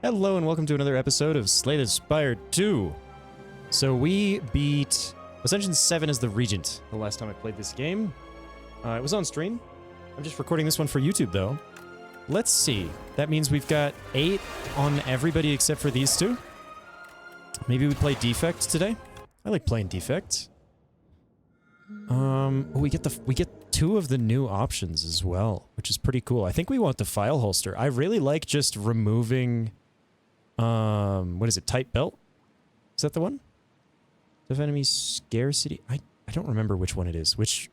Hello and welcome to another episode of Slay the Spire 2. So we beat Ascension 7 as the Regent the last time I played this game. It was on stream. I'm just recording this one for YouTube though. Let's see. That means we've got 8 on everybody except for these two. Maybe we play Defect today. I like playing Defect. We get 2 of the new options as well, which is pretty cool. I think we want the file holster. I really like just removing what is it? Tight belt? Is that the one? Of enemy scarcity? I don't remember which one it is. Which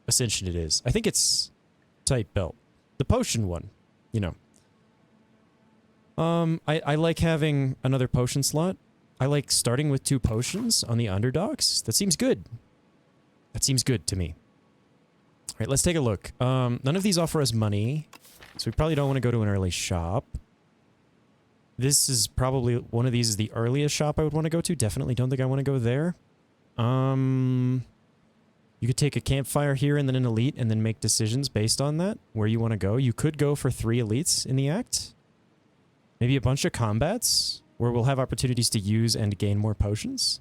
Ascension it is. I think it's tight belt. The potion one, you know. I like having another potion slot. I like starting with 2 potions on the underdogs. That seems good. That seems good to me. All right, let's take a look. None of these offer us money, so we probably don't want to go to an early shop. This is probably, one of these is the earliest shop I would want to go to. Definitely don't think I want to go there. You could take a campfire here and then an elite and then make decisions based on that, where you want to go. You could go for 3 elites in the act. Maybe a bunch of combats, where we'll have opportunities to use and gain more potions.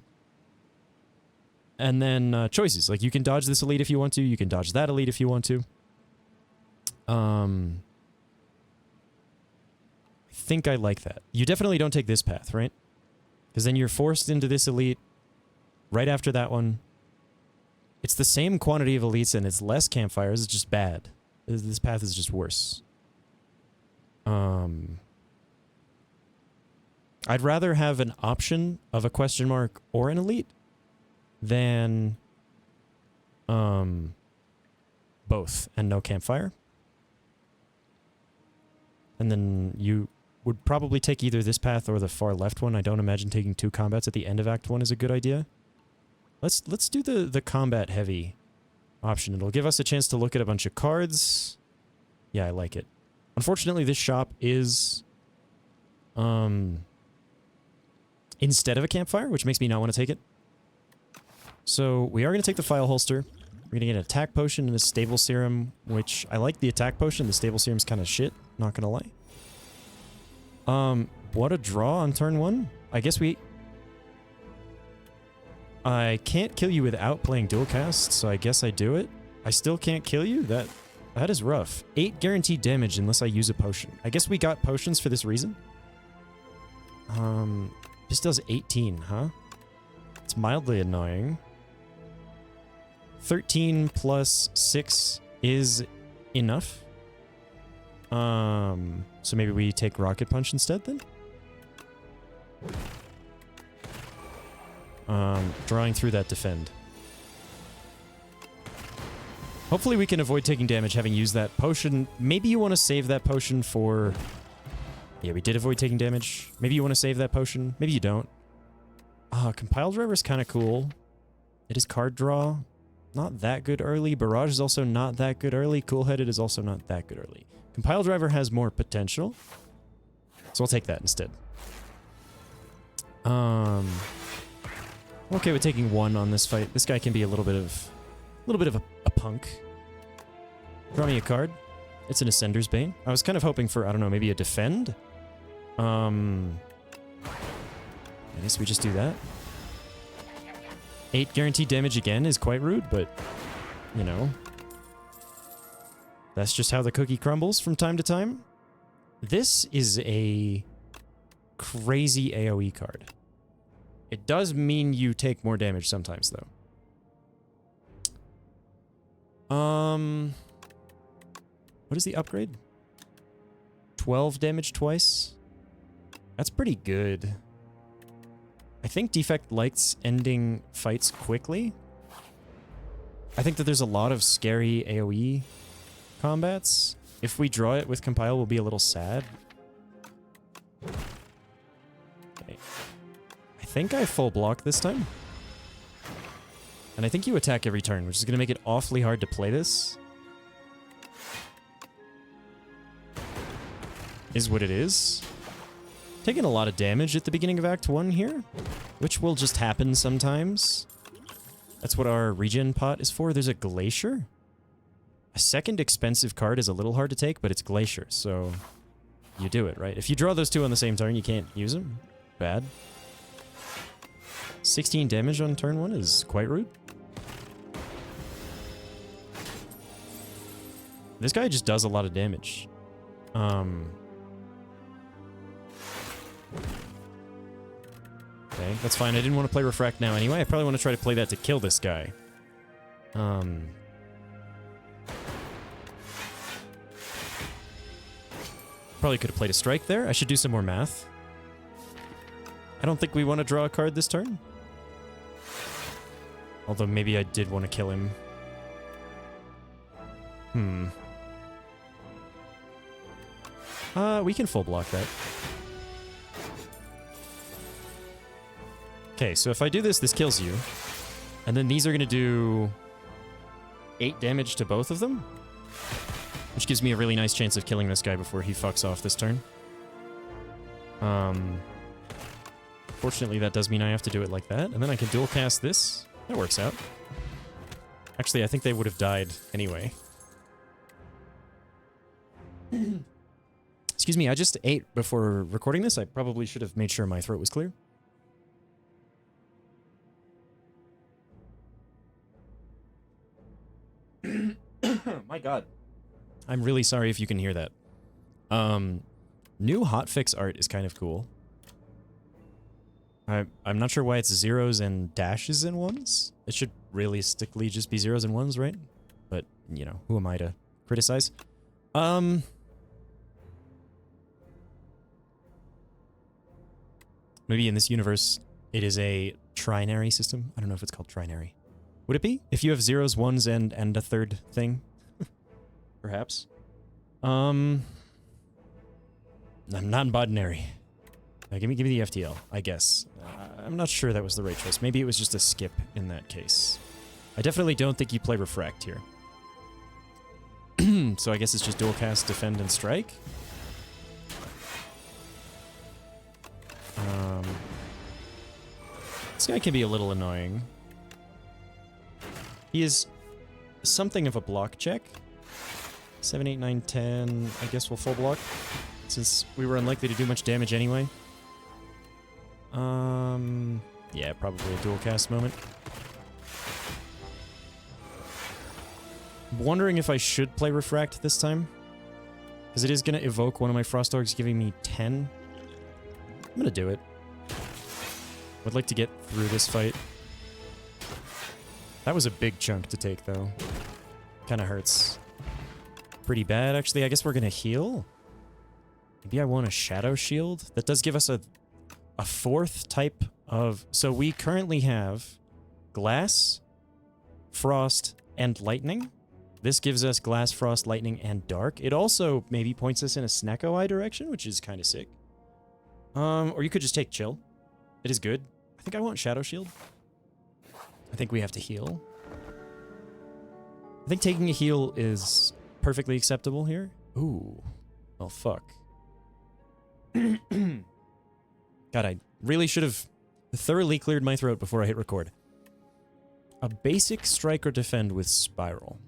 And then choices, like you can dodge this elite if you want to, you can dodge that elite if you want to. I think I like that. You definitely don't take this path, right? Because then you're forced into this elite right after that one. It's the same quantity of elites and it's less campfires, it's just bad. This path is just worse. I'd rather have an option of a question mark or an elite than both and no campfire. And then you would probably take either this path or the far left one. I don't imagine taking 2 combats at the end of Act 1 is a good idea. Let's do the combat heavy option. It'll give us a chance to look at a bunch of cards. Yeah, I like it. Unfortunately, this shop is instead of a campfire, which makes me not want to take it. So we are going to take the file holster. We're going to get an attack potion and a stable serum, which I like the attack potion. The stable serum's kind of shit, not going to lie. What a draw on turn 1. I guess I can't kill you without playing dual cast, so I guess I do it. I still can't kill you? That is rough. 8 guaranteed damage unless I use a potion. I guess we got potions for this reason. This does 18, huh? It's mildly annoying. 13 plus 6 is enough. So maybe we take Rocket Punch instead then? Drawing through that defend. Hopefully we can avoid taking damage having used that potion. Maybe you want to save that potion for... Yeah, we did avoid taking damage. Maybe you want to save that potion. Maybe you don't. Compile Driver is kind of cool. It is card draw. Not that good early. Barrage is also not that good early. Cool-Headed is also not that good early. Compile Driver has more potential. So I'll take that instead. I'm okay with taking 1 on this fight. This guy can be a little bit of a punk. Draw me a card. It's an Ascender's Bane. I was kind of hoping for, I don't know, maybe a defend. I guess we just do that. 8 guaranteed damage again is quite rude, but, you know. That's just how the cookie crumbles from time to time. This is a crazy AoE card. It does mean you take more damage sometimes, though. What is the upgrade? 12 damage twice? That's pretty good. I think Defect likes ending fights quickly. I think that there's a lot of scary AoE combats. If we draw it with Compile, we'll be a little sad. Okay. I think I full block this time. And I think you attack every turn, which is going to make it awfully hard to play this. Is what it is. Taking a lot of damage at the beginning of Act 1 here, which will just happen sometimes. That's what our regen pot is for. There's a Glacier. A second expensive card is a little hard to take, but it's Glacier, so you do it, right? If you draw those two on the same turn, you can't use them. Bad. 16 damage on turn 1 is quite rude. This guy just does a lot of damage. Okay, that's fine. I didn't want to play Refract now anyway. I probably want to try to play that to kill this guy. Probably could have played a strike there. I should do some more math. I don't think we want to draw a card this turn. Although maybe I did want to kill him. We can full block that. Okay, so if I do this, this kills you. And then these are going to do 8 damage to both of them. Which gives me a really nice chance of killing this guy before he fucks off this turn. Fortunately, that does mean I have to do it like that. And then I can dual cast this. That works out. Actually, I think they would have died anyway. Excuse me, I just ate before recording this. I probably should have made sure my throat was clear. My god. I'm really sorry if you can hear that. New hotfix art is kind of cool. I'm not sure why it's zeros and dashes and ones. It should realistically just be zeros and ones, right? But, you know, who am I to criticize? Maybe in this universe, it is a trinary system. I don't know if it's called trinary. Would it be? If you have zeros, ones, and a third thing? Perhaps. Non-binary. Give me the FTL, I guess. I'm not sure that was the right choice. Maybe it was just a skip in that case. I definitely don't think you play Refract here. So I guess it's just dual cast, defend, and strike. This guy can be a little annoying. He is something of a block check. 7, 8, 9, 10. I guess we'll full block, since we were unlikely to do much damage anyway. Yeah, probably a dual cast moment. I'm wondering if I should play Refract this time, because it is going to evoke one of my Frost Dogs, giving me 10. I'm going to do it. Would like to get through this fight. That was a big chunk to take, though. Kind of hurts. Pretty bad, actually. I guess we're going to heal. Maybe I want a Shadow Shield. That does give us a fourth type of... So we currently have Glass, Frost, and Lightning. This gives us Glass, Frost, Lightning, and Dark. It also maybe points us in a Snecko Eye direction, which is kind of sick. Or you could just take Chill. It is good. I think I want Shadow Shield. I think we have to heal. I think taking a heal is perfectly acceptable here. Ooh. Well, fuck. God, I really should have thoroughly cleared my throat before I hit record. A basic strike or defend with Spiral.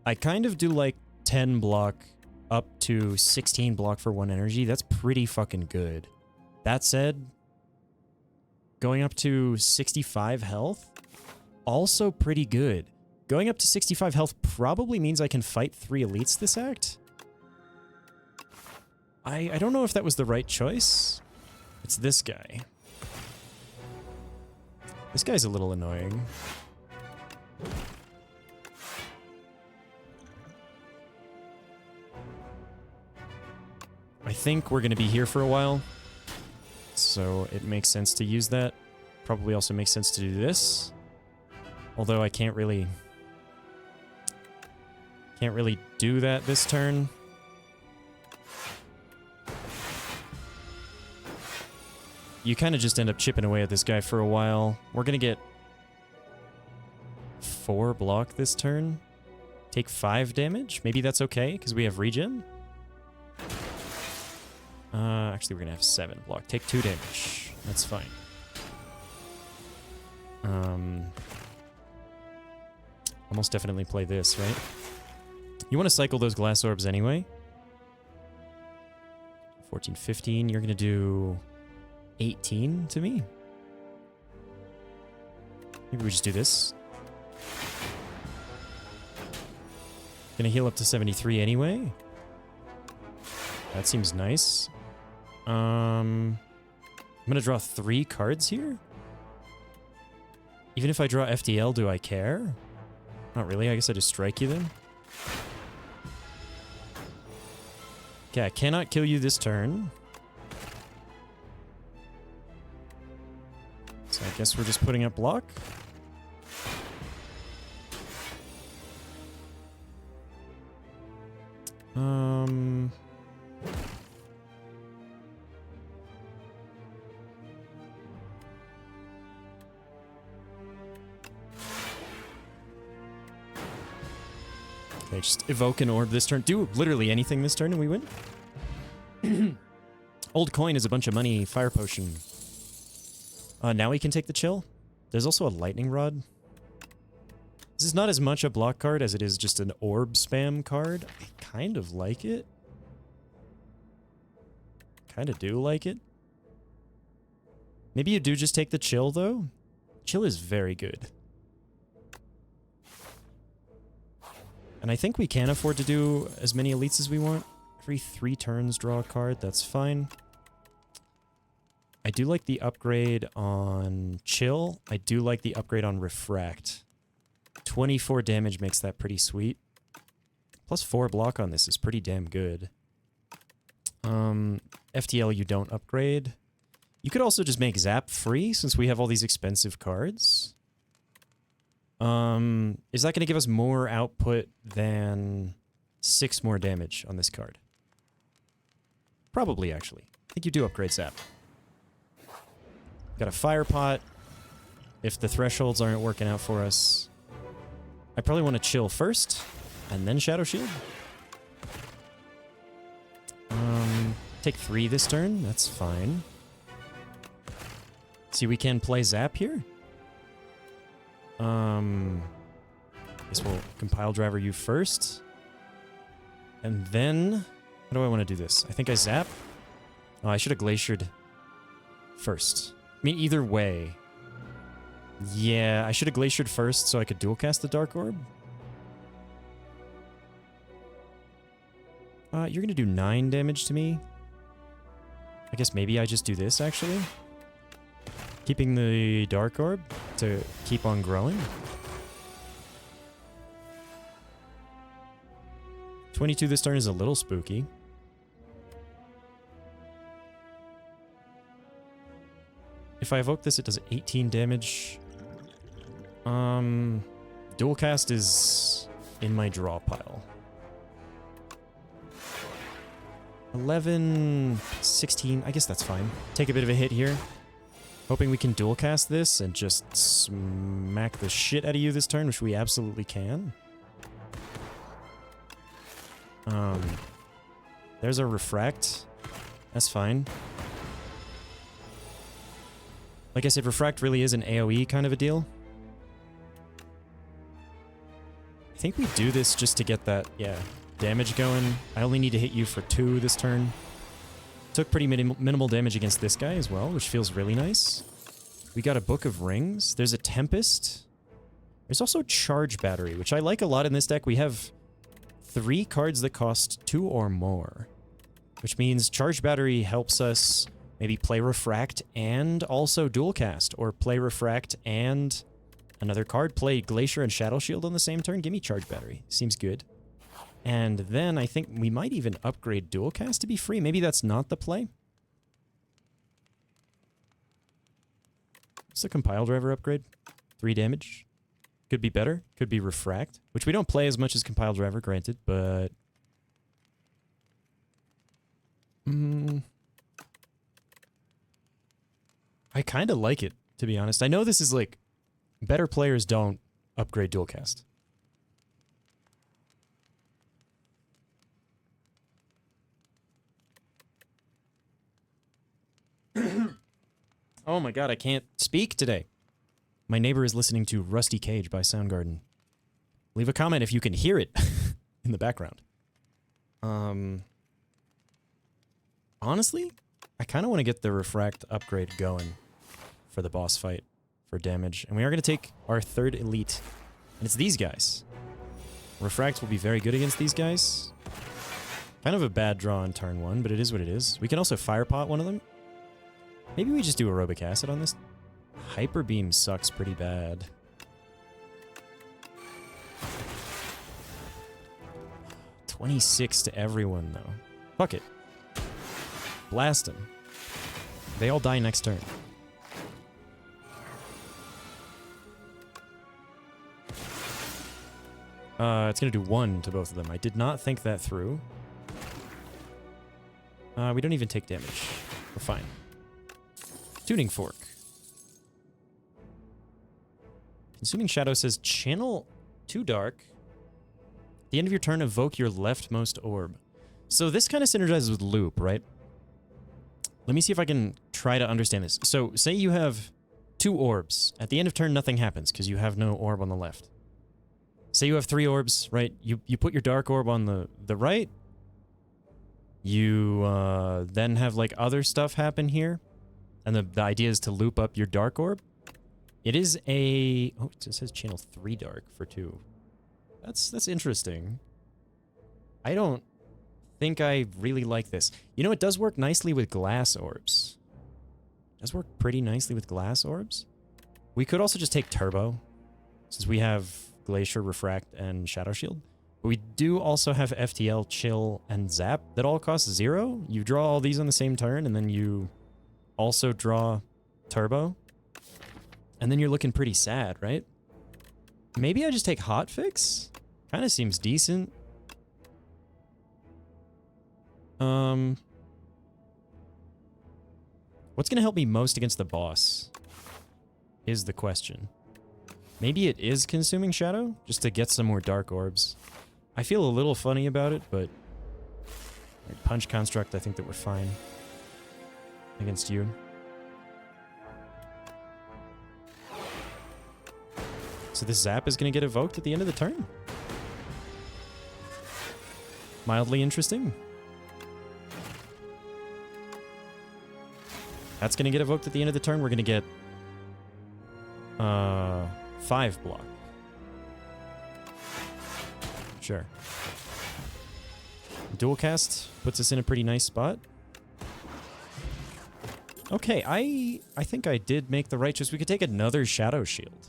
I kind of do like 10 block up to 16 block for 1 energy. That's pretty fucking good. That said, going up to 65 health, also pretty good. Going up to 65 health probably means I can fight 3 elites this act. I don't know if that was the right choice. It's this guy. This guy's a little annoying. I think we're going to be here for a while, so it makes sense to use that. Probably also makes sense to do this. Although I can't really do that this turn. You kind of just end up chipping away at this guy for a while. We're going to get 4 block this turn. Take 5 damage. Maybe that's okay, because we have regen. Actually, we're going to have 7 block. Take 2 damage. That's fine. Almost definitely play this, right? You want to cycle those glass orbs anyway. 14, 15. You're going to do 18 to me. Maybe we just do this. Gonna heal up to 73 anyway. That seems nice. I'm gonna draw 3 cards here. Even if I draw FDL, do I care? Not really. I guess I just strike you then. Okay, I cannot kill you this turn. So I guess we're just putting up block. Okay, just evoke an orb this turn. Do literally anything this turn and we win. Old coin is a bunch of money. Fire potion. Now we can take the chill. There's also a lightning rod. This is not as much a block card as it is just an orb spam card. I kind of like it. Kind of do like it. Maybe you do just take the chill, though. Chill is very good. And I think we can afford to do as many elites as we want. Every 3 turns, draw a card. That's fine. I do like the upgrade on chill. I do like the upgrade on refract. 24 damage makes that pretty sweet. Plus 4 block on this is pretty damn good. FTL you don't upgrade. You could also just make Zap free since we have all these expensive cards. Is that going to give us more output than 6 more damage on this card? Probably, actually. I think you do upgrade Zap. Got a Fire Pot. If the thresholds aren't working out for us, I probably want to chill first, and then Shadow Shield. Take 3 this turn. That's fine. See, we can play Zap here. Guess we'll Compile Driver you first. And then, how do I want to do this? I think I Zap. Oh, I should have Glaciered first. I mean, either way. Yeah, I should have Glaciered first so I could dual cast the Dark Orb. You're going to do 9 damage to me. I guess maybe I just do this, actually. Keeping the Dark Orb to keep on growing. 22 this turn is a little spooky. If I evoke this, it does 18 damage. Dual cast is in my draw pile. 11, 16, I guess that's fine. Take a bit of a hit here. Hoping we can dual cast this and just smack the shit out of you this turn, which we absolutely can. There's a refract. That's fine. Like I said, refract really is an AoE kind of a deal. I think we do this just to get that, yeah, damage going. I only need to hit you for 2 this turn. Took pretty minimal damage against this guy as well, which feels really nice. We got a Book of Rings. There's a Tempest. There's also Charge Battery, which I like a lot in this deck. We have 3 cards that cost 2 or more, which means Charge Battery helps us maybe play Refract and also dual cast, or play Refract and another card, play Glacier and Shadow Shield on the same turn. Give me Charge Battery. Seems good. And then I think we might even upgrade dual cast to be free. Maybe that's not the play. What's the Compile Driver upgrade? 3 damage. Could be better. Could be Refract, which we don't play as much as Compile Driver, granted, but... I kind of like it, to be honest. I know this is like... Better players don't upgrade dual cast. Oh my god, I can't speak today. My neighbor is listening to Rusty Cage by Soundgarden. Leave a comment if you can hear it in the background. Honestly, I kind of want to get the refract upgrade going for the boss fight for damage. And we are going to take our third elite. And it's these guys. Refract will be very good against these guys. Kind of a bad draw on turn 1, but it is what it is. We can also fire pot one of them. Maybe we just do aerobic acid on this. Hyper beam sucks pretty bad. $26 to everyone, though. Fuck it. Blast them. They all die next turn. It's gonna do 1 to both of them. I did not think that through. We don't even take damage. We're fine. Tuning fork. Consuming Shadow says, channel too dark. At the end of your turn, evoke your leftmost orb. So this kind of synergizes with loop, right? Let me see if I can try to understand this. So say you have 2 orbs. At the end of turn, nothing happens because you have no orb on the left. Say you have 3 orbs, right? You put your dark orb on the right. You then have like other stuff happen here. And the idea is to loop up your dark orb. It is a... Oh, it says channel 3 dark for 2. That's interesting. I don't think I really like this. You know, it does work nicely with glass orbs. It does work pretty nicely with glass orbs. We could also just take turbo, since we have Glacier, Refract, and Shadow Shield. But we do also have FTL, Chill, and Zap that all cost 0. You draw all these on the same turn, and then you also draw turbo. And then you're looking pretty sad, right? Maybe I just take Hotfix? Kind of seems decent. What's gonna help me most against the boss? Is the question. Maybe it is Consuming Shadow, just to get some more Dark Orbs. I feel a little funny about it, but... Like Punch Construct, I think that we're fine against you. So this Zap is going to get evoked at the end of the turn. Mildly interesting. That's going to get evoked at the end of the turn. We're going to get 5 block. Sure. Dual cast puts us in a pretty nice spot. Okay, I think I did make the right choice. We could take another Shadow Shield.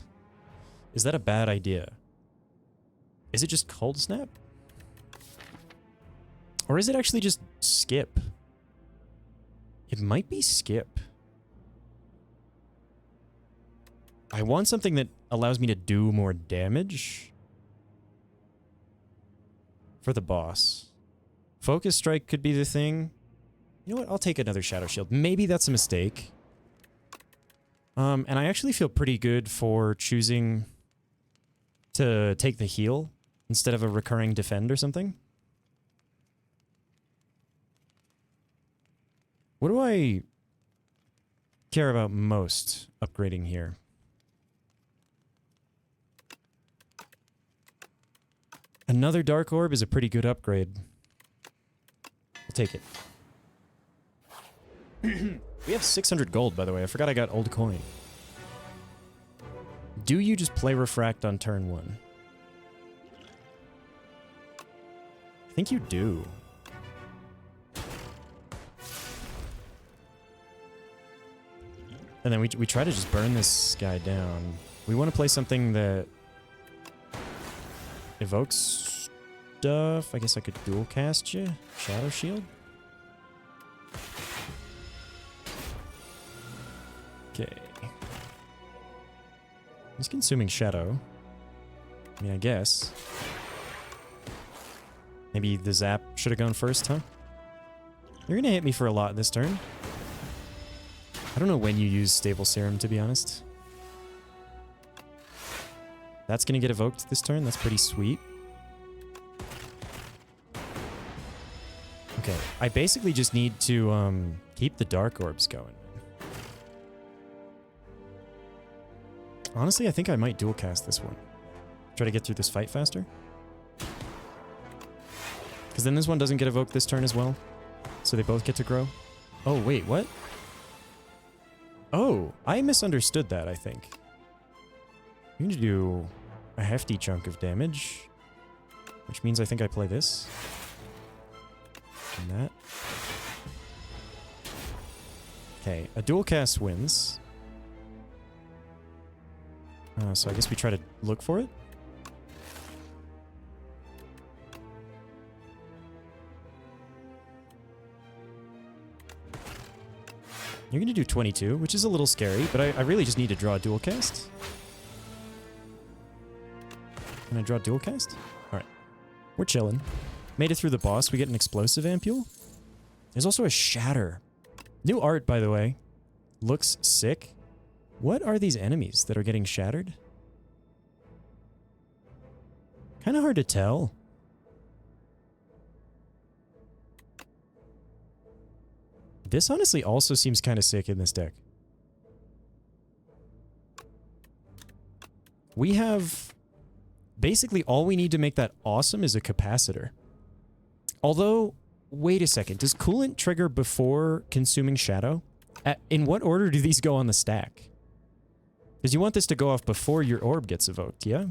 Is that a bad idea? Is it just Cold Snap? Or is it actually just Skip? It might be Skip. I want something that allows me to do more damage for the boss. Focus Strike could be the thing. You know what? I'll take another Shadow Shield. Maybe that's a mistake. And I actually feel pretty good for choosing to take the heal instead of a recurring defend or something. What do I care about most upgrading here? Another Dark Orb is a pretty good upgrade. I'll take it. We have 600 gold, by the way. I forgot I got old coin. Do you just play Refract on turn 1? I think you do. And then we try to just burn this guy down. We want to play something that evokes stuff. I guess I could dual cast you. Shadow Shield. Okay. He's consuming Shadow. I mean, I guess. Maybe the Zap should have gone first, huh? You're gonna hit me for a lot this turn. I don't know when you use Stable Serum, to be honest. That's gonna get evoked this turn. That's pretty sweet. Okay, I basically just need to keep the Dark Orbs going. Honestly, I think I might dual cast this one. Try to get through this fight faster. Because then this one doesn't get evoked this turn as well. So they both get to grow? Oh, wait, what? Oh, I misunderstood that, I think. You need to do a hefty chunk of damage, which means I think I play this. And that. Okay, a dual cast wins. So I guess we try to look for it. You're going to do 22, which is a little scary, but I really just need to draw a dual cast. Can I draw a dual cast? Alright. We're chilling. Made it through the boss. We get an explosive ampule. There's also a shatter. New art, by the way. Looks sick. What are these enemies that are getting shattered? Kind of hard to tell. This honestly also seems kind of sick in this deck. We have... Basically, all we need to make that awesome is a capacitor. Although, wait a second. Does coolant trigger before consuming shadow? In what order do these go on the stack? Because you want this to go off before your orb gets evoked, yeah?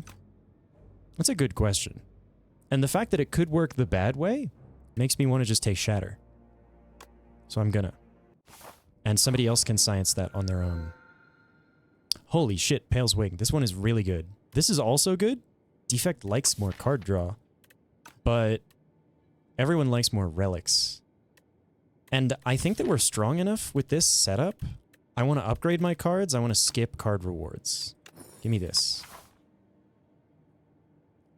That's a good question. And the fact that it could work the bad way makes me want to just take shatter. So I'm gonna. And somebody else can science that on their own. Holy shit, Pale's Wing. This one is really good. This is also good. Defect likes more card draw. But everyone likes more relics. And I think that we're strong enough with this setup. I want to upgrade my cards. I want to skip card rewards. Give me this.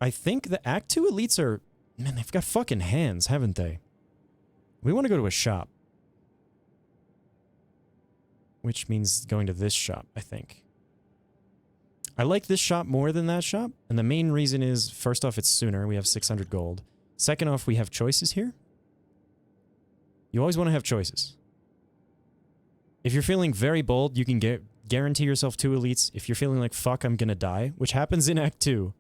I think the Act 2 elites are... Man, they've got fucking hands, haven't they? We want to go to a shop. Which means going to this shop, I think. I like this shop more than that shop. And the main reason is, first off, it's sooner. We have 600 gold. Second off, we have choices here. You always want to have choices. If you're feeling very bold, you can guarantee yourself 2 elites. If you're feeling like, fuck, I'm gonna die, which happens in Act 2,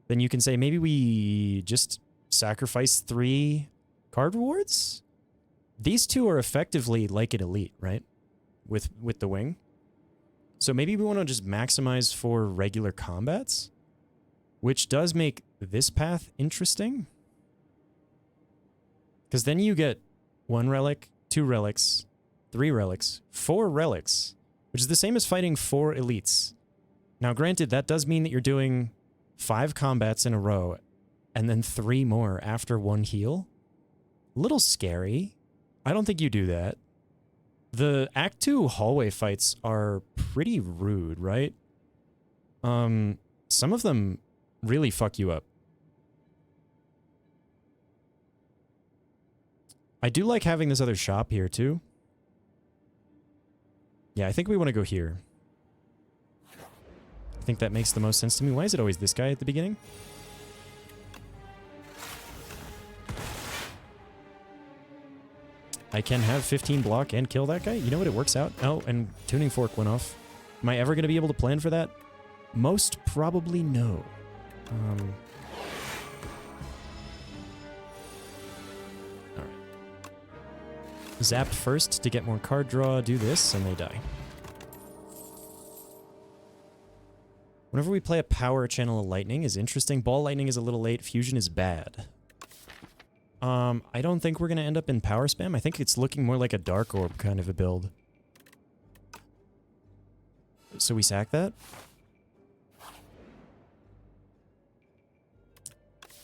then you can say, maybe we just sacrifice 3 card rewards? These 2 are effectively like an elite, right? With the wing. So maybe we want to just maximize for regular combats, which does make this path interesting. Because then you get 1 relic, 2 relics, 3 relics, 4 relics, which is the same as fighting 4 elites. Now, granted, that does mean that you're doing 5 combats in a row and then 3 more after 1 heal. A little scary. I don't think you do that. The Act 2 hallway fights are pretty rude, right? Some of them really fuck you up. I do like having this other shop here, too. Yeah, I think we want to go here. I think that makes the most sense to me. Why is it always this guy at the beginning? I can have 15 block and kill that guy? You know what? It works out. Oh, and tuning fork went off. Am I ever going to be able to plan for that? Most probably no. Alright. Zap first to get more card draw. Do this, and they die. Whenever we play a power channel of lightning is interesting. Ball lightning is a little late. Fusion is bad. I don't think we're going to end up in power spam. I think it's looking more like a dark orb kind of a build. So we sack that?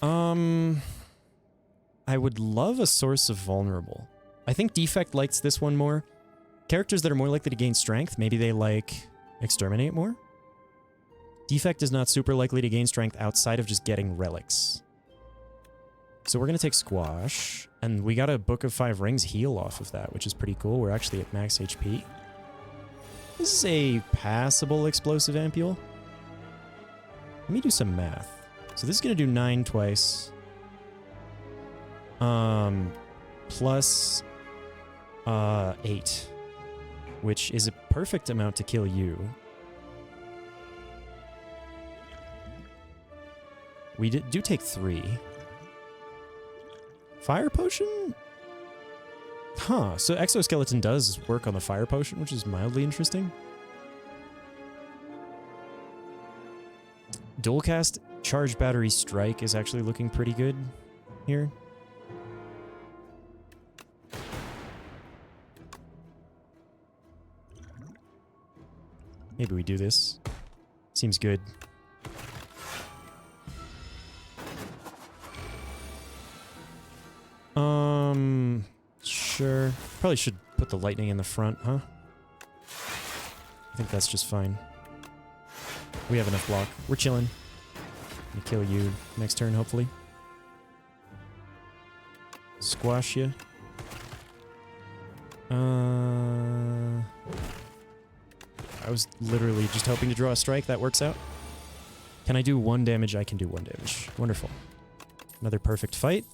I would love a source of vulnerable. I think Defect likes this one more. Characters that are more likely to gain strength, maybe they like Exterminate more. Defect is not super likely to gain strength outside of just getting relics. So we're going to take Squash, and we got a Book of 5 Rings heal off of that, which is pretty cool. We're actually at max HP. This is a passable explosive ampule. Let me do some math. So this is going to do 9 twice. Plus 8, which is a perfect amount to kill you. We do take 3. Fire potion? Huh, so exoskeleton does work on the fire potion, which is mildly interesting. Dual cast charge battery strike is actually looking pretty good here. Maybe we do this. Seems good. Sure. Probably should put the lightning in the front, huh? I think that's just fine. We have enough block. We're chilling. Gonna kill you next turn, hopefully. Squash you. I was literally just hoping to draw a strike. That works out. Can I do 1 damage? I can do 1 damage. Wonderful. Another perfect fight.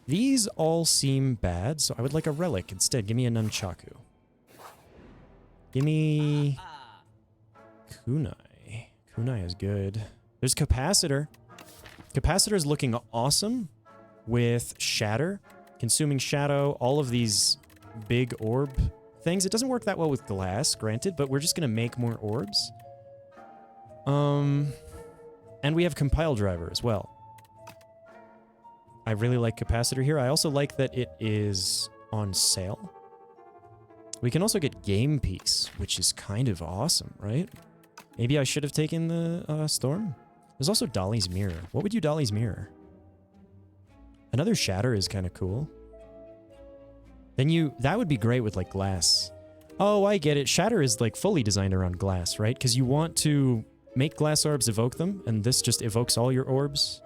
These all seem bad, so I would like a relic instead. Give me a nunchaku. Give me kunai. Kunai is good. There's capacitor. Capacitor is looking awesome with shatter, consuming shadow, all of these big orb things. It doesn't work that well with glass, granted, but we're just gonna make more orbs. And we have compile driver as well. I really like capacitor here. I also like that it is on sale. We can also get game piece, which is kind of awesome, right? Maybe I should have taken the storm. There's also Dolly's mirror. What would you Dolly's mirror? Another shatter is kind of cool. Then that would be great with like glass. Oh, I get it. Shatter is like fully designed around glass, right? Because you want to make glass orbs evoke them, and this just evokes all your orbs.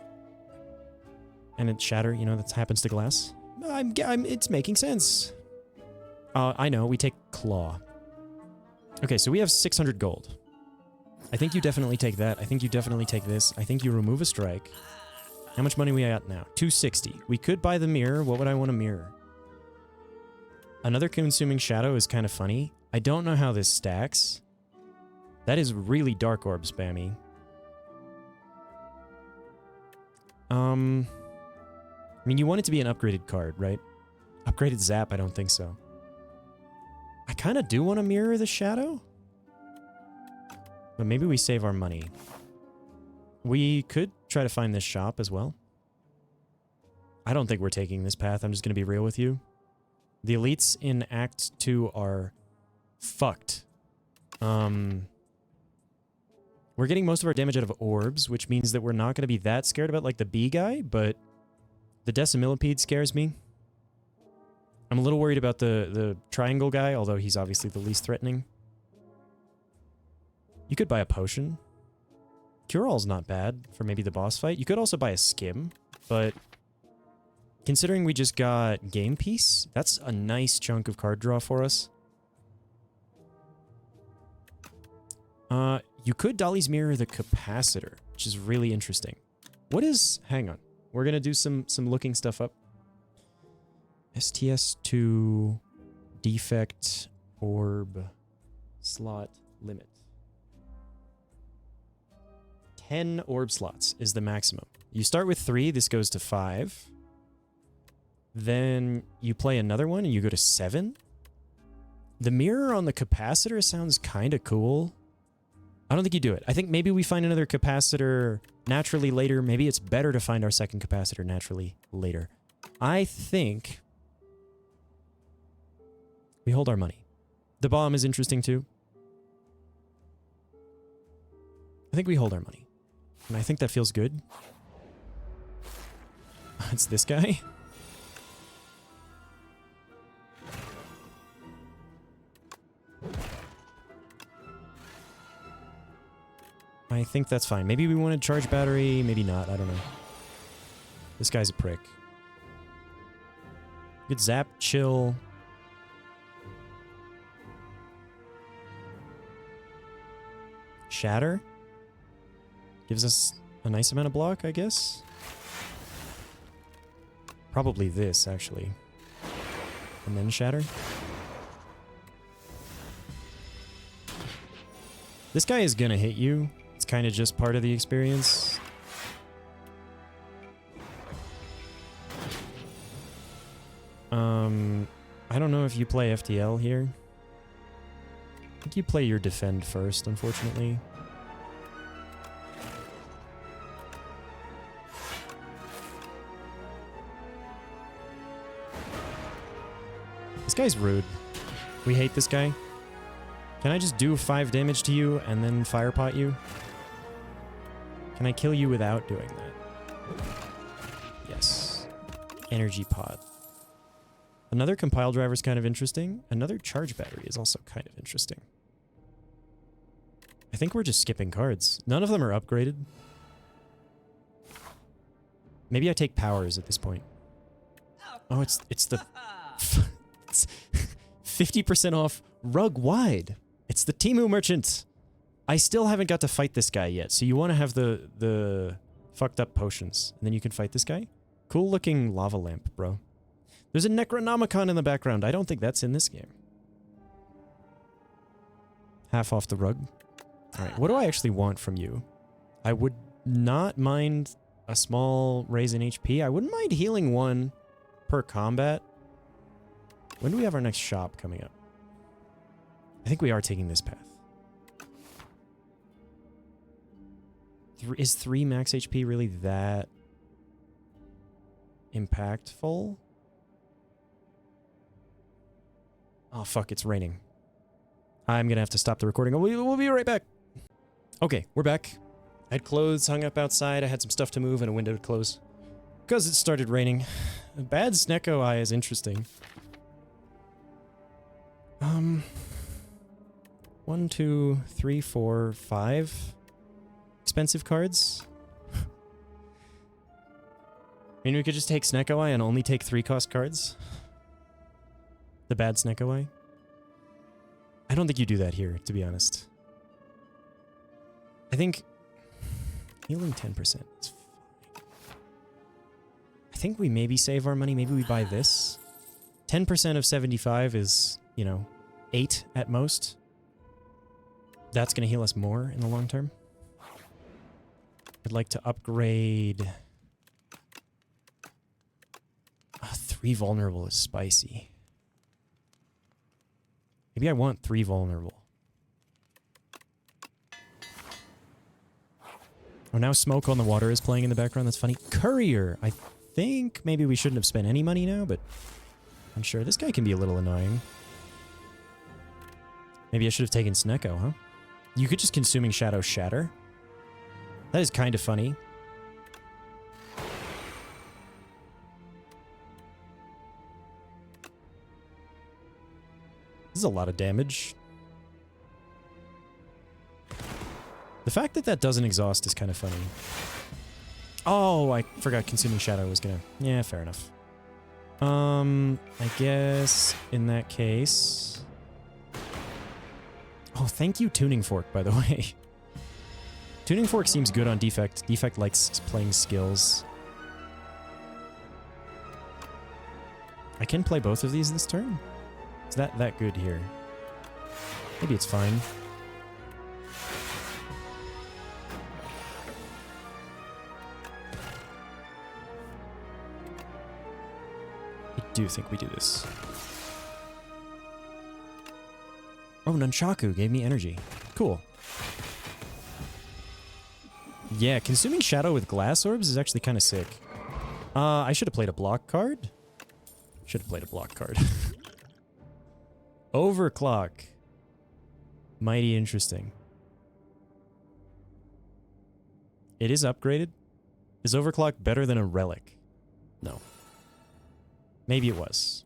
And it's shatter, you know, that happens to glass. It's making sense. I know, we take claw. Okay, so we have 600 gold. I think you definitely take that. I think you definitely take this. I think you remove a strike. How much money we got now? 260. We could buy the mirror. What would I want to mirror? Another consuming shadow is kind of funny. I don't know how this stacks. That is really dark orb spammy. I mean, you want it to be an upgraded card, right? Upgraded zap, I don't think so. I kind of do want to mirror the shadow. But maybe we save our money. We could try to find this shop as well. I don't think we're taking this path. I'm just going to be real with you. The elites in Act 2 are fucked. We're getting most of our damage out of orbs, which means that we're not going to be that scared about, like, the bee guy, but the decimillipede scares me. I'm a little worried about the triangle guy, although he's obviously the least threatening. You could buy a potion. Cure-All's not bad for maybe the boss fight. You could also buy a skim, but considering we just got game piece, that's a nice chunk of card draw for us. You could Dolly's mirror the capacitor, which is really interesting. What is... Hang on. We're going to do some looking stuff up. STS2 defect orb slot limit. 10 orb slots is the maximum. You start with 3, this goes to 5. Then you play another one and you go to 7. The mirror on the capacitor sounds kind of cool. I don't think you do it. I think maybe we find another capacitor naturally later. Maybe it's better to find our second capacitor naturally later. I think we hold our money. The bomb is interesting too. I think we hold our money. And I think that feels good. It's this guy. I think that's fine. Maybe we want to charge battery, maybe not. I don't know. This guy's a prick. Good zap, chill. Shatter. Gives us a nice amount of block, I guess. Probably this, actually. And then shatter. This guy is gonna hit you. It's kind of just part of the experience. I don't know if you play FTL here. I think you play your defend first, unfortunately. This guy's rude. We hate this guy. Can I just do 5 damage to you and then fire pot you? Can I kill you without doing that? Yes. Energy pot. Another compile driver is kind of interesting. Another charge battery is also kind of interesting. I think we're just skipping cards. None of them are upgraded. Maybe I take powers at this point. Oh, it's the... It's 50% off rug wide. It's the Temu merchant. I still haven't got to fight this guy yet. So you want to have the fucked up potions. And then you can fight this guy? Cool looking lava lamp, bro. There's a Necronomicon in the background. I don't think that's in this game. Half off the rug. Alright, what do I actually want from you? I would not mind a small raise in HP. I wouldn't mind healing 1 per combat. When do we have our next shop coming up? I think we are taking this path. Is 3 max HP really that impactful? Oh, fuck, it's raining. I'm gonna have to stop the recording. We'll be right back. Okay, we're back. I had clothes hung up outside. I had some stuff to move and a window to close. Because it started raining. A bad Snecko Eye is interesting. 1, 2, 3, 4, 5 expensive cards. I mean, we could just take Snecko Eye and only take 3 cost cards. The bad Snecko Eye. I don't think you do that here, to be honest. I think healing 10% is fine. I think we maybe save our money. Maybe we buy this. 10% of 75 is, you know, 8 at most. That's going to heal us more in the long term. I'd like to upgrade... 3 vulnerable is spicy. Maybe I want 3 vulnerable. Oh, now Smoke on the Water is playing in the background. That's funny. Courier! I think maybe we shouldn't have spent any money now, but I'm sure this guy can be a little annoying. Maybe I should have taken Snecko, huh? You could just Consuming Shadow Shatter. That is kind of funny. This is a lot of damage. The fact that that doesn't exhaust is kind of funny. Oh, I forgot Consuming Shadow was gonna... Yeah, fair enough. I guess in that case... Oh, thank you, Tuning Fork, by the way. Tuning Fork seems good on Defect. Defect likes playing skills. I can play both of these this turn? Is that good here? Maybe it's fine. I do think we do this. Oh, Nunchaku gave me energy. Cool. Yeah, Consuming Shadow with Glass Orbs is actually kind of sick. I should have played a block card. Should have played a block card. Overclock. Mighty interesting. It is upgraded. Is Overclock better than a Relic? No. Maybe it was.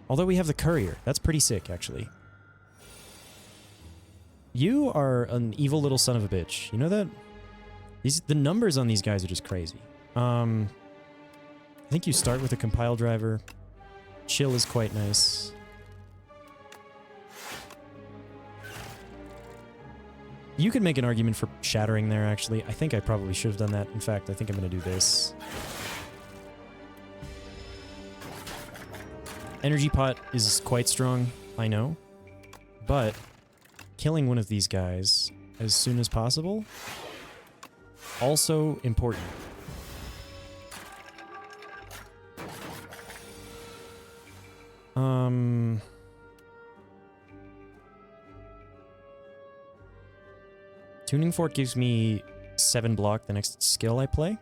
Although we have the Courier. That's pretty sick, actually. You are an evil little son of a bitch. You know that? The numbers on these guys are just crazy. I think you start with a compile driver. Chill is quite nice. You could make an argument for shattering there, actually. I think I probably should have done that. In fact, I think I'm going to do this. Energy Pot is quite strong, I know. But killing one of these guys as soon as possible, also important. Tuning Fork gives me 7 block the next skill I play.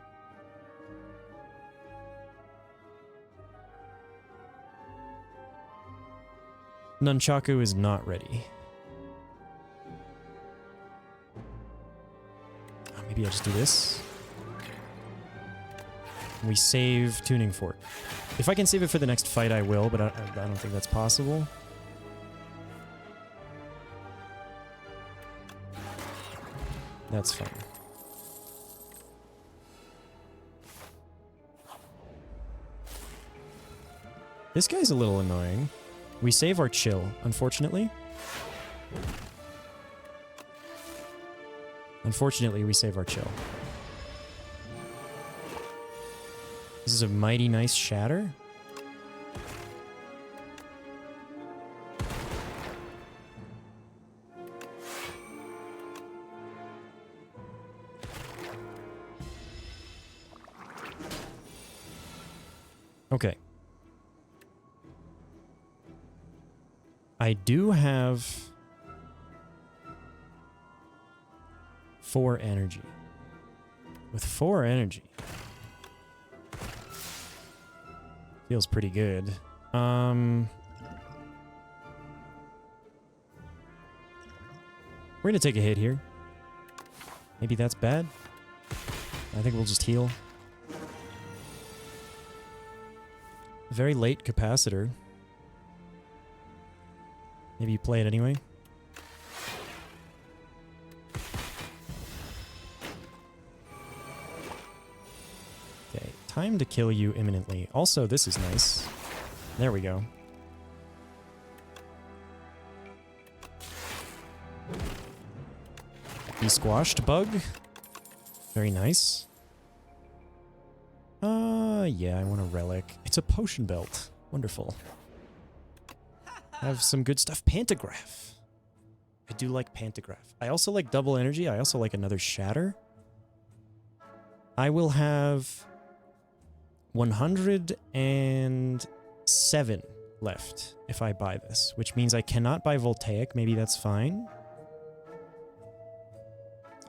Nunchaku is not ready. Maybe I'll just do this. We save Tuning Fork. If I can save it for the next fight, I will, but I don't think that's possible. That's fine. This guy's a little annoying. We save our chill, unfortunately. Unfortunately, we save our chill. This is a mighty nice shatter. Okay. I do have 4 energy. With 4 energy. Feels pretty good. We're gonna take a hit here. Maybe that's bad. I think we'll just heal. Very late capacitor. Maybe you play it anyway. Okay, time to kill you imminently. Also, this is nice. There we go. He squashed bug. Very nice. Yeah, I want a relic. It's a potion belt. Wonderful. Have some good stuff. Pantograph. I do like Pantograph. I also like double energy. I also like another shatter. I will have 107 left if I buy this, which means I cannot buy Voltaic. Maybe that's fine.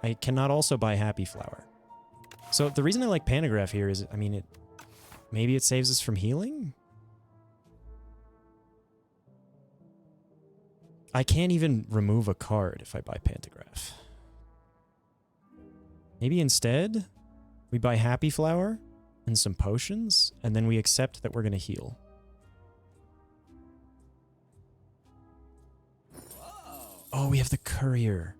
I cannot also buy Happy Flower. So the reason I like Pantograph here is, I mean, maybe it saves us from healing? I can't even remove a card if I buy Pantograph. Maybe instead, we buy Happy Flower and some potions, and then we accept that we're going to heal. Oh, we have the Courier.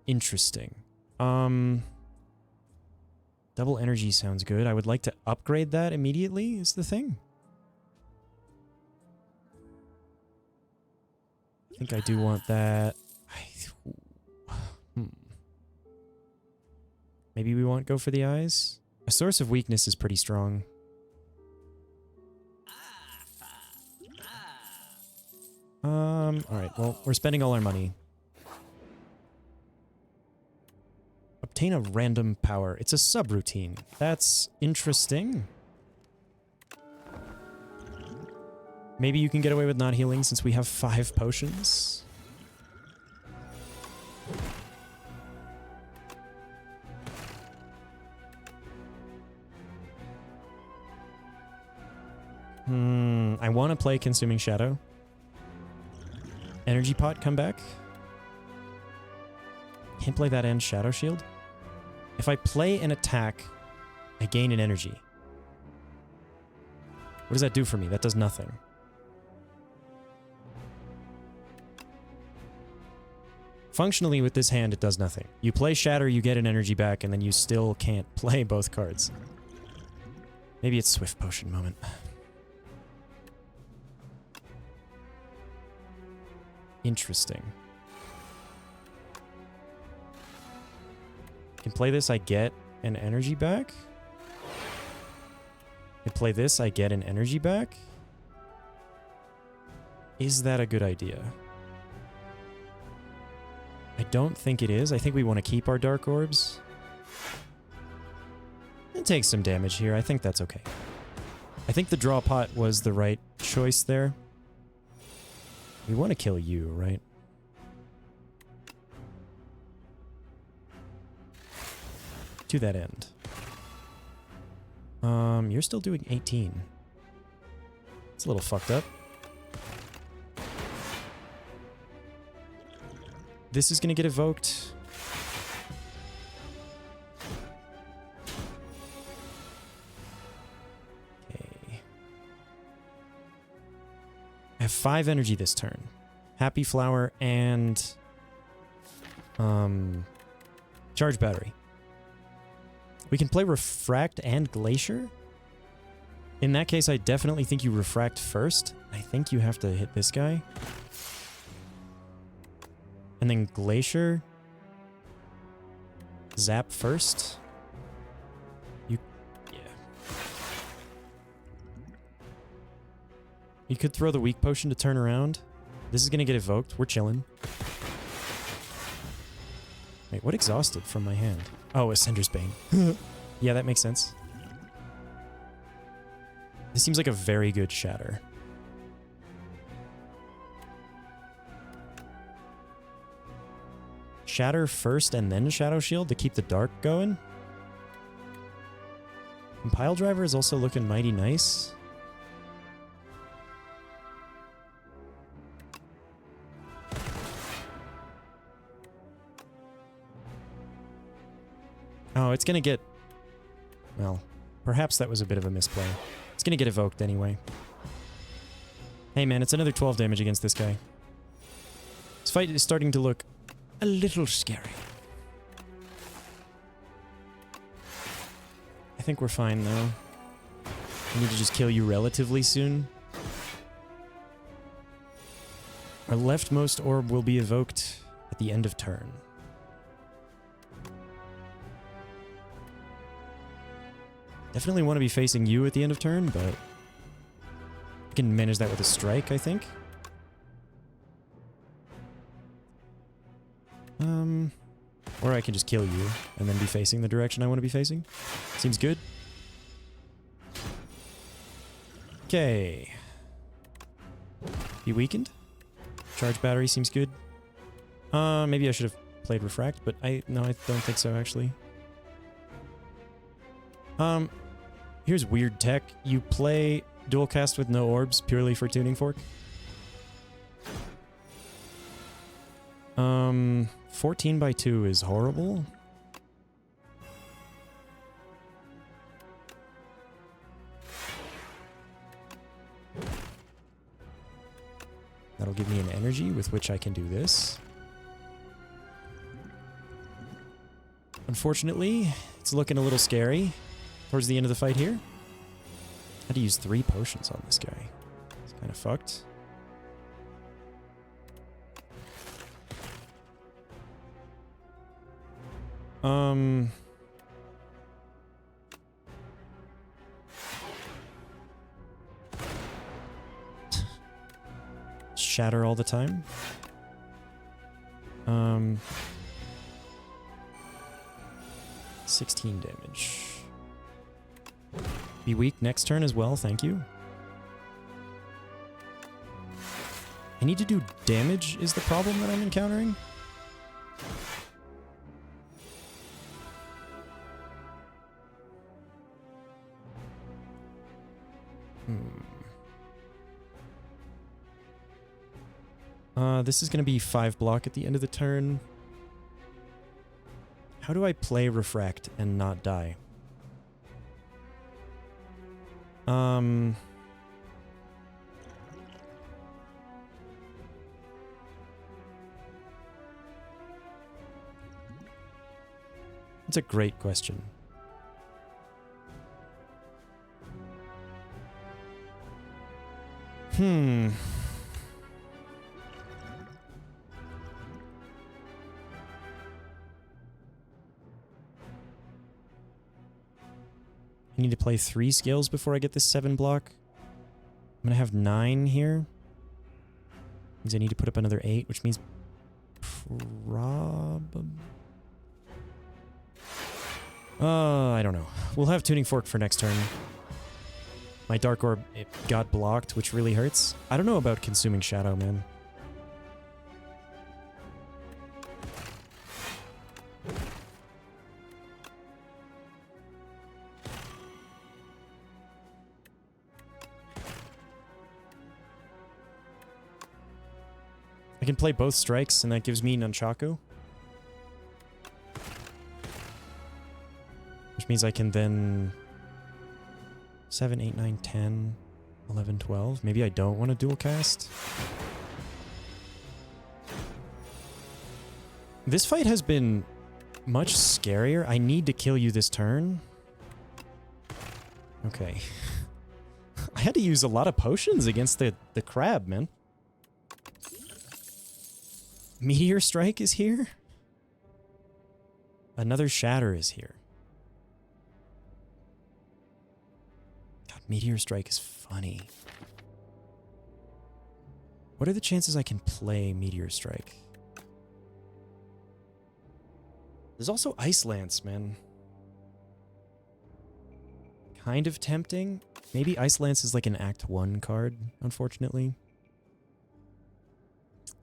Interesting. Double energy sounds good. I would like to upgrade that immediately, is the thing. I think I do want that. Maybe we won't go for the eyes. A source of weakness is pretty strong. Alright, well, we're spending all our money. Obtain a random power. It's a subroutine. That's interesting. Maybe you can get away with not healing since we have 5 potions. I want to play Consuming Shadow. Energy Pot come back. Can't play that and Shadow Shield. If I play an attack, I gain an energy. What does that do for me? That does nothing. Functionally, with this hand, it does nothing. You play Shatter, you get an energy back, and then you still can't play both cards. Maybe it's Swift Potion moment. Interesting. Can play this, I get an energy back. Can play this, I get an energy back. Is that a good idea? I don't think it is. I think we want to keep our Dark Orbs. And take some damage here. I think that's okay. I think the draw pot was the right choice there. We want to kill you, right? To that end. You're still doing 18. It's a little fucked up. This is gonna get evoked. Okay. I have 5 energy this turn. Happy Flower and Charge Battery. We can play Refract and Glacier. In that case, I definitely think you Refract first. I think you have to hit this guy. And then Glacier. Zap first. Yeah. You could throw the Weak Potion to turn around. This is gonna get evoked. We're chilling. Wait, what exhausted from my hand? Oh, Ascender's Bane. Yeah, that makes sense. This seems like a very good Shatter. Shatter first and then Shadow Shield to keep the dark going. And Pile Driver is also looking mighty nice. Oh, it's gonna get... Well, perhaps that was a bit of a misplay. It's gonna get evoked anyway. Hey man, it's another 12 damage against this guy. This fight is starting to look a little scary. I think we're fine though. I need to just kill you relatively soon. Our leftmost orb will be evoked at the end of turn. Definitely want to be facing you at the end of turn, but I can manage that with a strike, I think. Or I can just kill you and then be facing the direction I want to be facing. Seems good. Okay. Be weakened. Charge Battery seems good. Maybe I should have played Refract, but no, I don't think so, actually. Here's weird tech. You play Dual Cast with no orbs purely for Tuning Fork. 14 by 2 is horrible. That'll give me an energy with which I can do this. Unfortunately, it's looking a little scary towards the end of the fight here. I had to use 3 potions on this guy. It's kind of fucked. Shatter all the time. 16 damage. Be weak next turn as well, thank you. I need to do damage is the problem that I'm encountering. This is going to be 5 block at the end of the turn. How do I play Refract and not die? That's a great question. I need to play 3 scales before I get this 7 block. I'm gonna have 9 here. Means I need to put up another 8, which means probably... I don't know. We'll have Tuning Fork for next turn. My Dark Orb, it got blocked, which really hurts. I don't know about Consuming Shadow, man. I can play both strikes, and that gives me Nunchaku. Which means I can then... 7, 8, 9, 10, 11, 12. Maybe I don't want to dual cast. This fight has been much scarier. I need to kill you this turn. Okay. I had to use a lot of potions against the crab, man. Meteor Strike is here? Another Shatter is here. God, Meteor Strike is funny. What are the chances I can play Meteor Strike? There's also Ice Lance, man. Kind of tempting. Maybe Ice Lance is like an Act 1 card, unfortunately.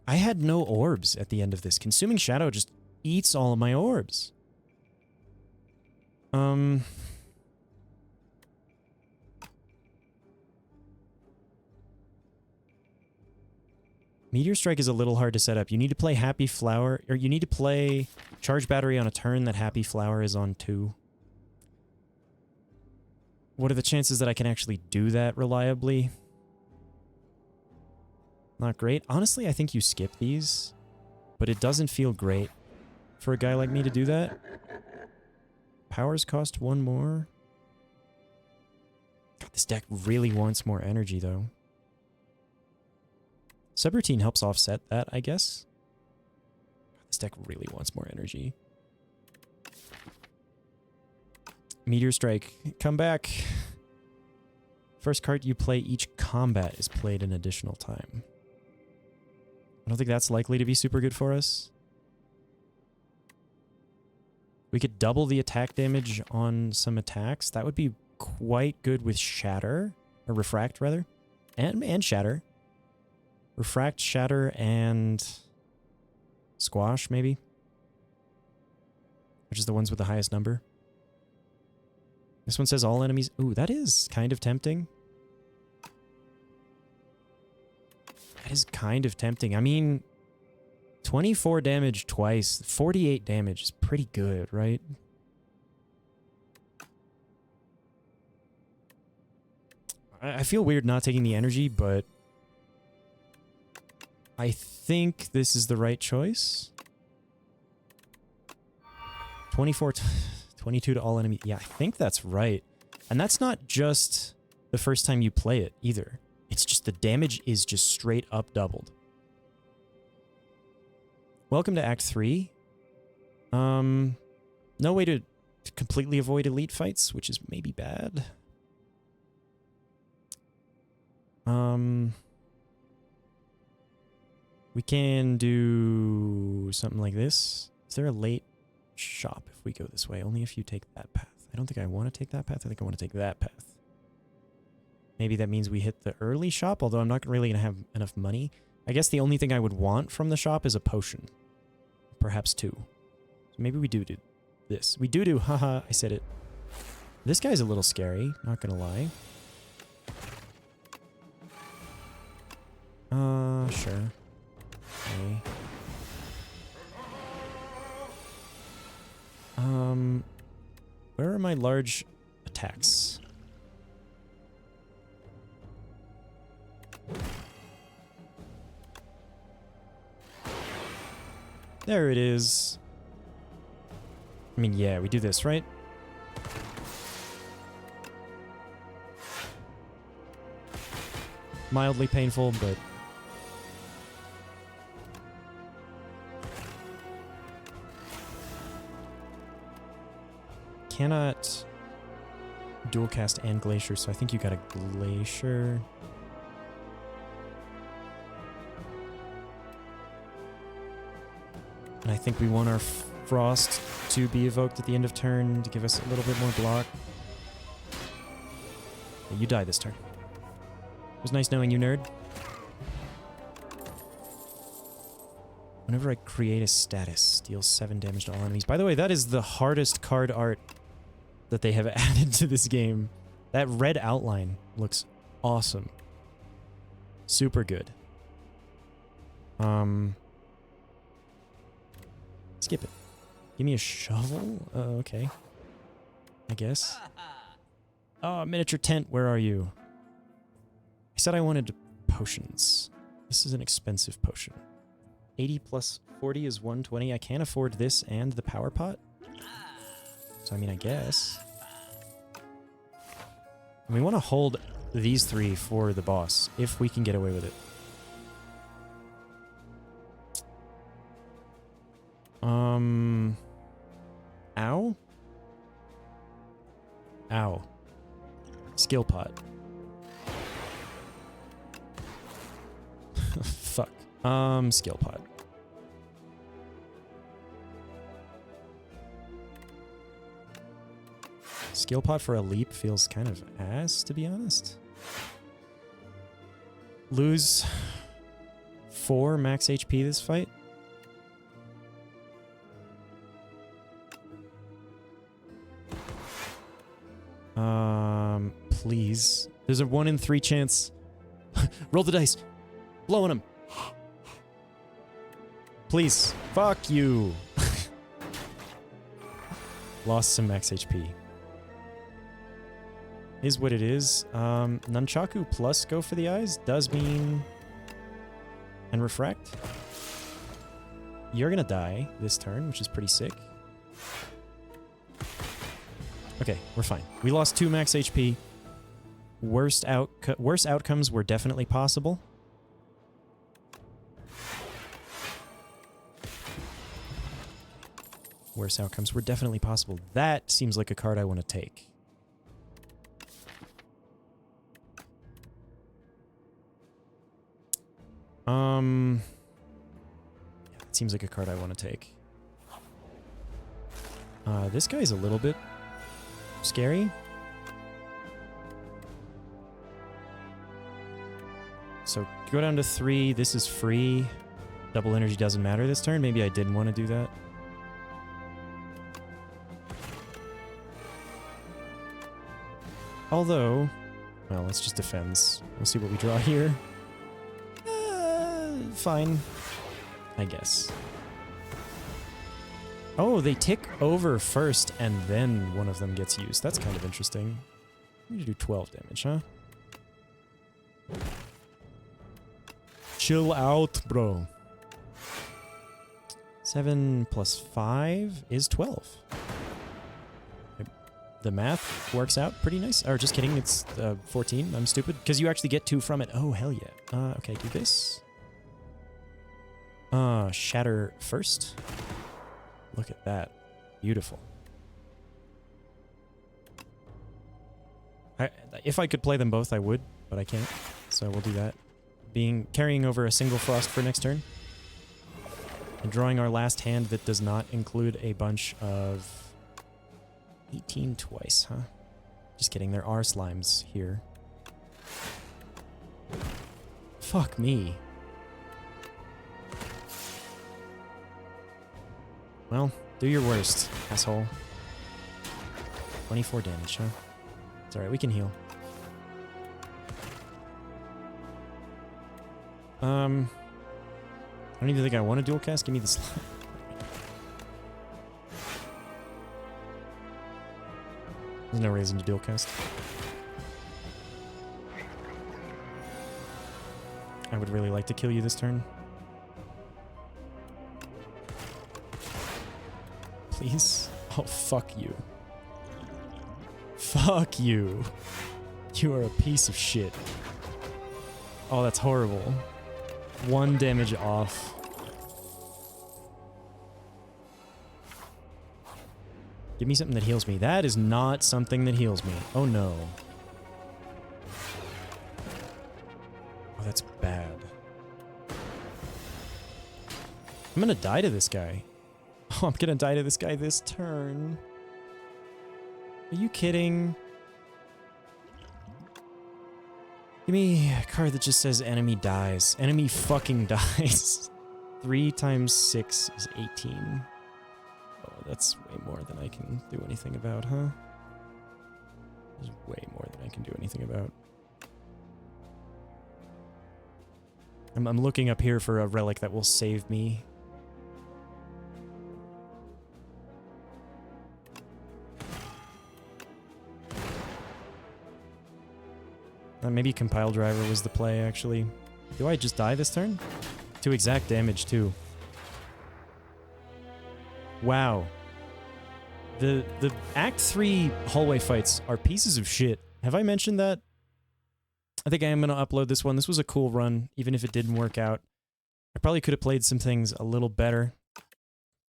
I had no orbs at the end of this. Consuming Shadow just eats all of my orbs. Meteor Strike is a little hard to set up. You need to play Happy Flower, or you need to play Charge Battery on a turn that Happy Flower is on 2. What are the chances that I can actually do that reliably? Not great. Honestly, I think you skip these, but it doesn't feel great for a guy like me to do that. Powers cost 1 more. God, this deck really wants more energy, though. Subroutine helps offset that, I guess. This deck really wants more energy. Meteor Strike, come back. First card you play each combat is played an additional time. I don't think that's likely to be super good for us. We could double the attack damage on some attacks. That would be quite good with Shatter, or Refract rather, and Shatter. Refract, Shatter, and Squash maybe, which is the ones with the highest number. This one says all enemies. Ooh, that is kind of tempting. That is kind of tempting. I mean, 24 damage twice, 48 damage is pretty good, right? I feel weird not taking the energy, but I think this is the right choice. 24, 22 to all enemies. Yeah, I think that's right. And that's not just the first time you play it either. It's just the damage is just straight up doubled. Welcome to Act 3. No way to completely avoid elite fights, which is maybe bad. We can do something like this. Is there a late shop if we go this way? Only if you take that path. I don't think I want to take that path. I think I want to take that path. Maybe that means we hit the early shop, although I'm not really going to have enough money. I guess the only thing I would want from the shop is a potion. Perhaps 2. So maybe we do this. We do, haha, I said it. This guy's a little scary, not going to lie. Sure. Okay. Where are my large attacks? There it is. I mean, yeah, we do this, right? Mildly painful, but... cannot dual cast and Glacier, so I think you got a Glacier. And I think we want our Frost to be evoked at the end of turn to give us a little bit more block. Yeah, you die this turn. It was nice knowing you, nerd. Whenever I create a status, deals 7 damage to all enemies. By the way, that is the hardest card art that they have added to this game. That red outline looks awesome. Super good. Skip it. Give me a shovel? Okay. I guess. Oh, miniature tent, where are you? I said I wanted potions. This is an expensive potion. 80 plus 40 is 120. I can't afford this and the power pot. So, I mean, I guess. And we want to hold these 3 for the boss, if we can get away with it. Ow? Ow. Skill pot. Fuck. Skill pot. Skill pot for a leap feels kind of ass, to be honest. Lose 4 max HP this fight. Please. There's a 1 in 3 chance. Roll the dice. Blowing him. Please. Fuck you. Lost some max HP. Is what it is. Nunchaku plus go for the eyes does mean... And refract. You're gonna die this turn, which is pretty sick. Okay, we're fine. We lost 2 max HP. Worse outcomes were definitely possible. Worse outcomes were definitely possible. That seems like a card I want to take. Yeah, that seems like a card I want to take. This guy's a little bit scary. So go down to 3. This is free. Double energy doesn't matter this turn. Maybe I didn't want to do that. Although, well, let's just defends. We'll see what we draw here. Fine, I guess. Oh, they tick over first and then one of them gets used. That's kind of interesting. I'm gonna do 12 damage, huh? Chill out, bro. 7 plus 5 is 12. The math works out pretty nice. Or just kidding, it's 14. I'm stupid. Because you actually get 2 from it. Oh, hell yeah. Okay, do this. Shatter first. Look at that. Beautiful. If I could play them both, I would, but I can't. So we'll do that. Carrying over a single frost for next turn. And drawing our last hand that does not include a bunch of 18 twice, huh? Just kidding, there are slimes here. Fuck me. Well, do your worst, asshole. 24 damage, huh? It's alright, we can heal. I don't even think I want to dual cast. Give me the slime. There's no reason to dual cast. I would really like to kill you this turn. Please? Oh, fuck you. Fuck you. You are a piece of shit. Oh, that's horrible. 1 damage off. Give me something that heals me. That is not something that heals me. Oh no. Oh, that's bad. I'm gonna die to this guy. Oh, I'm gonna die to this guy this turn. Are you kidding? Give me a card that just says enemy dies. Enemy fucking dies. 3 times 6 is 18. Oh, that's way more than I can do anything about, huh? There's way more than I can do anything about. I'm looking up here for a relic that will save me. Maybe Compile Driver was the play, actually. Do I just die this turn? To exact damage, too. Wow. The Act 3 hallway fights are pieces of shit. Have I mentioned that? I think I am going to upload this one. This was a cool run, even if it didn't work out. I probably could have played some things a little better.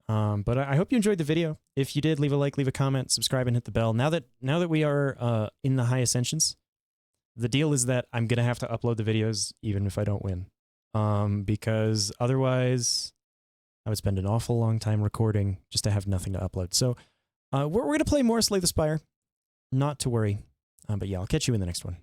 But I hope you enjoyed the video. If you did, leave a like, leave a comment, subscribe, and hit the bell. Now that we are in the high ascensions, the deal is that I'm going to have to upload the videos even if I don't win. Because otherwise, I would spend an awful long time recording just to have nothing to upload. So we're going to play more Slay the Spire. Not to worry. But yeah, I'll catch you in the next one.